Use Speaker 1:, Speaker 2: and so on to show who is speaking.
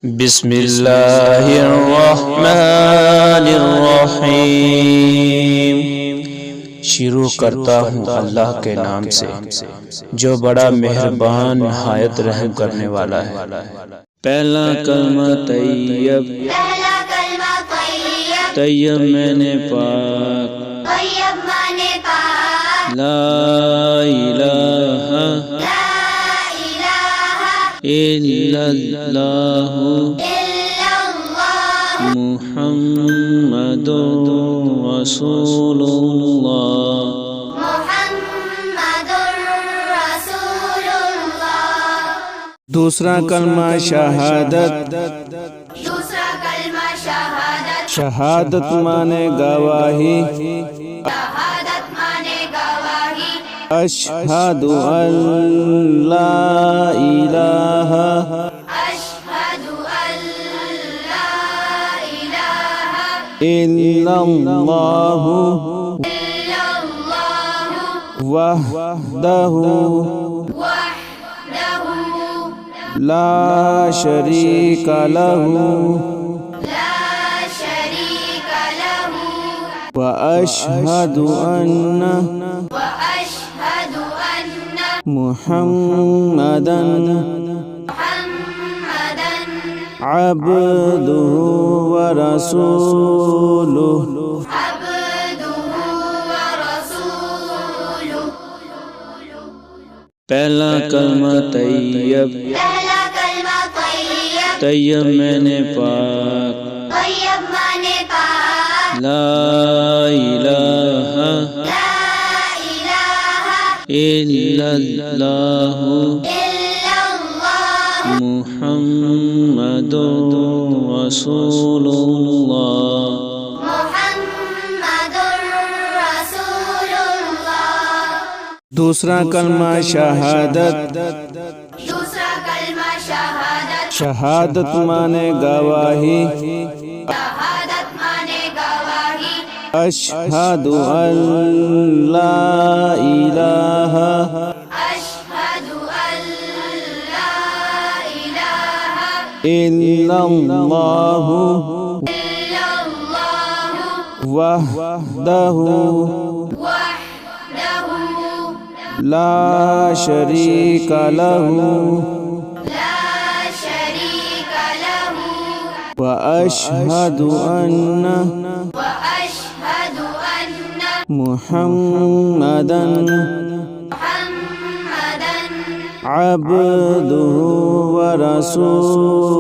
Speaker 1: بسم اللہ الرحمن الرحیم۔ شروع کرتا ہوں اللہ کے نام سے جو بڑا مہربان نہایت رحم کرنے والا ہے۔ پہلا کلمہ طیب، طیب میں نے پاک، لا الہ الا اللہ محمد رسول اللہ۔ دوسرا کلمہ شہادت، شہادت مانے گواہی، اشہد ان لا الہ الا اللہ وحدہ لا شریک لہ واشہد ان محمدًا عبدہ ورسولہ۔ پہلا کلمہ طیب، طیب میں نے پاک، لا الہ الا اللہ محمد رسول اللہ۔ دوسرا کلمہ شہادت، شہادت مانے گواہی، اشہد ان لا الہ الا اللہ وحدہ لا شریک لہ واشہد ان محمدًا عبدہ ورسولہ۔